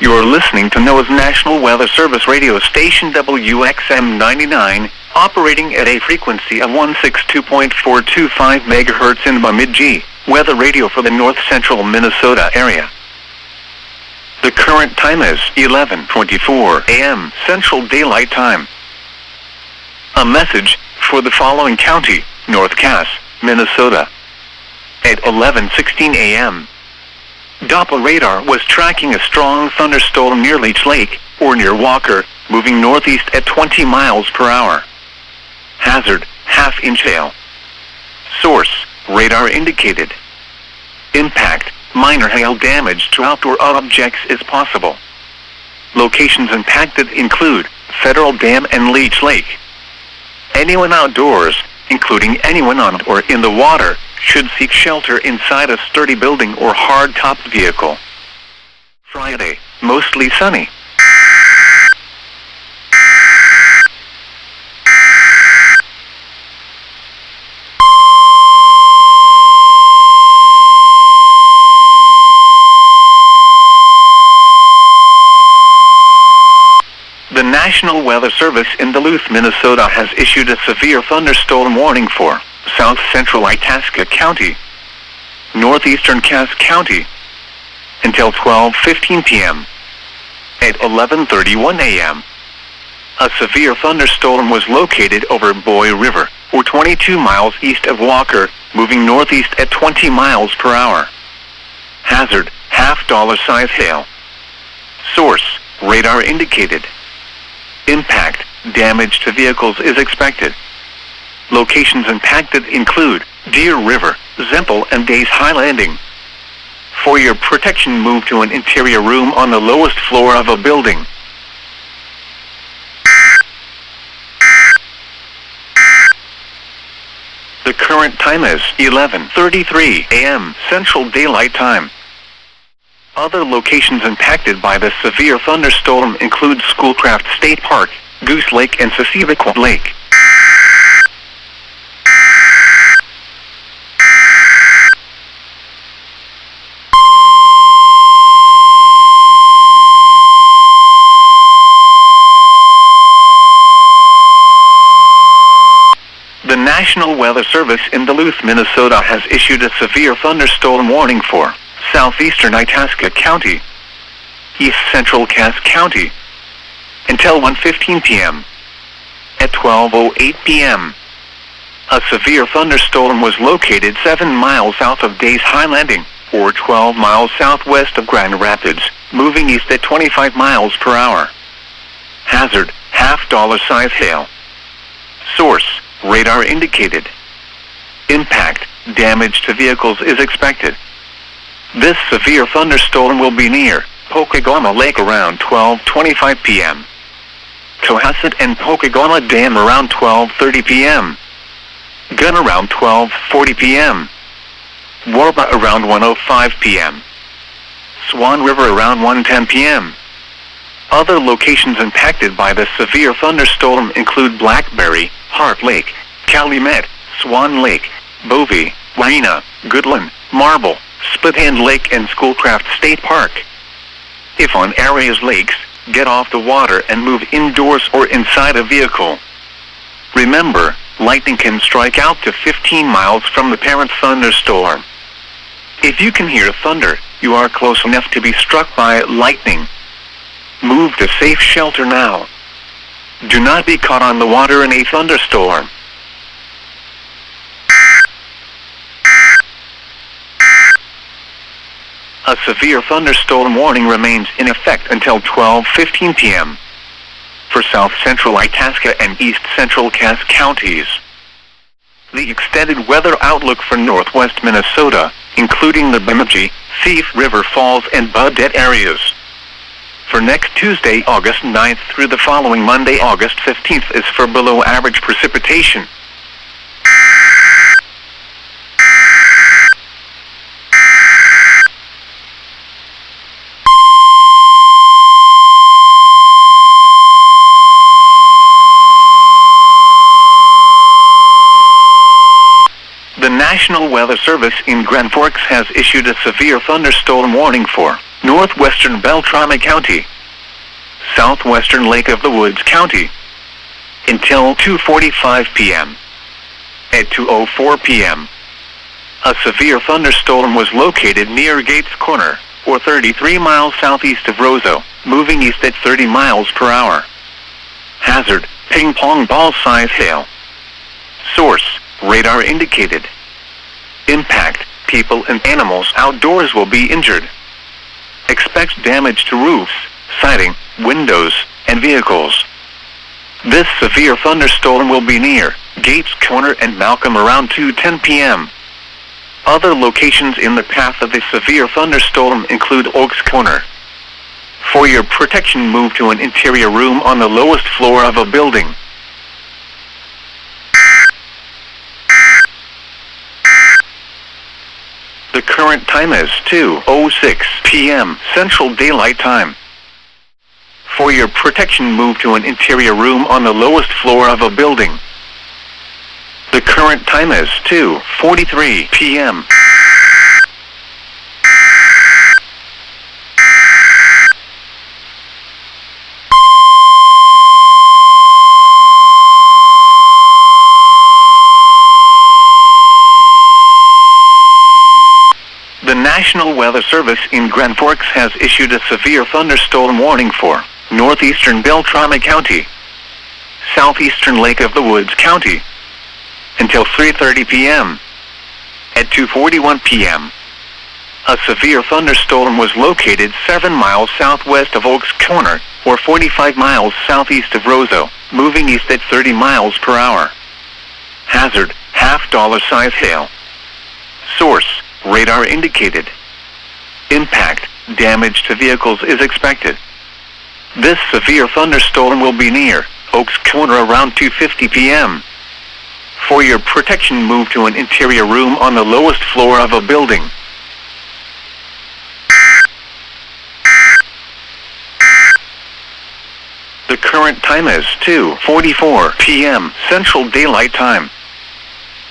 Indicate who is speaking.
Speaker 1: You're listening to NOAA's National Weather Service radio station WXM99, operating at a frequency of 162.425 MHz in Bemidji, weather radio for the north-central Minnesota area. The current time is 11:24 a.m. Central Daylight Time. A message for the following county: North Cass, Minnesota. At 11:16 a.m. Doppler radar was tracking a strong thunderstorm near Leech Lake, or near Walker, moving northeast at 20 miles per hour. Hazard, half-inch hail. Source, radar indicated. Impact, minor hail damage to outdoor objects is possible. Locations impacted include Federal Dam and Leech Lake. Anyone outdoors, including anyone on or in the water, should seek shelter inside a sturdy building or hard-topped vehicle. Friday, mostly sunny. The National Weather Service in Duluth, Minnesota has issued a severe thunderstorm warning for south-central Itasca County, northeastern Cass County, until 12:15 p.m. At 11:31 a.m., a severe thunderstorm was located over Boy River, or 22 miles east of Walker, moving northeast at 20 miles per hour. Hazard, half-dollar-size hail. Source, radar indicated. Impact, damage to vehicles is expected. Locations impacted include Deer River, Zemple, and Days High Landing. For your protection, move to an interior room on the lowest floor of a building. The current time is 11:33 a.m. Central Daylight Time. Other locations impacted by the severe thunderstorm include Schoolcraft State Park, Goose Lake, and Sisseviqua Lake. The National Weather Service in Duluth, Minnesota has issued a severe thunderstorm warning for southeastern Itasca County, east central Cass County, until 1:15 p.m. At 12:08 p.m., a severe thunderstorm was located 7 miles south of Days High Landing, or 12 miles southwest of Grand Rapids, moving east at 25 miles per hour. Hazard, half-dollar-size hail. Source, radar indicated. Impact, damage to vehicles is expected. This severe thunderstorm will be near Pokegama Lake around 12:25 p.m. Cohasset and Pokegama Dam around 12:30 p.m. Gun around 12:40 p.m. Warba around 1:05 p.m. Swan River around 1:10 p.m. Other locations impacted by the severe thunderstorm include Blackberry, Hart Lake, Calumet, Swan Lake, Bovey, Waina, Goodland, Marble, Split Hand Lake, and Schoolcraft State Park. If on areas lakes, get off the water and move indoors or inside a vehicle. Remember, lightning can strike out to 15 miles from the parent thunderstorm. If you can hear thunder, you are close enough to be struck by lightning. Move to safe shelter now. Do not be caught on the water in a thunderstorm. A severe thunderstorm warning remains in effect until 12:15 p.m. for south-central Itasca and east-central Cass counties. The extended weather outlook for northwest Minnesota, including the Bemidji, Thief River Falls, and Budet areas. For next Tuesday, August 9th through the following Monday, August 15th, is for below-average precipitation. The National Weather Service in Grand Forks has issued a severe thunderstorm warning for northwestern Beltrami County, southwestern Lake of the Woods County, until 2:45 p.m. At 2:04 p.m., a severe thunderstorm was located near Gates Corner, or 33 miles southeast of Roseau, moving east at 30 miles per hour. Hazard, ping pong ball size hail. Source, radar indicated. Impact, people and animals outdoors will be injured. Expect damage to roofs, siding, windows, and vehicles. This severe thunderstorm will be near Gates Corner and Malcolm around 2:10 p.m. Other locations in the path of the severe thunderstorm include Oaks Corner. For your protection, move to an interior room on the lowest floor of a building. The current time is 2:06 p.m. Central Daylight Time. For your protection, move to an interior room on the lowest floor of a building. The current time is 2:43 p.m. The National Weather Service in Grand Forks has issued a severe thunderstorm warning for northeastern Beltrami County, southeastern Lake of the Woods County, until 3:30 p.m. At 2:41 p.m., a severe thunderstorm was located 7 miles southwest of Oaks Corner, or 45 miles southeast of Roseau, moving east at 30 miles per hour. Hazard, half-dollar size hail. Source, radar indicated. Impact, damage to vehicles is expected. This severe thunderstorm will be near Oaks Corner around 2:50 p.m. For your protection, move to an interior room on the lowest floor of a building. The current time is 2:44 p.m. Central Daylight Time.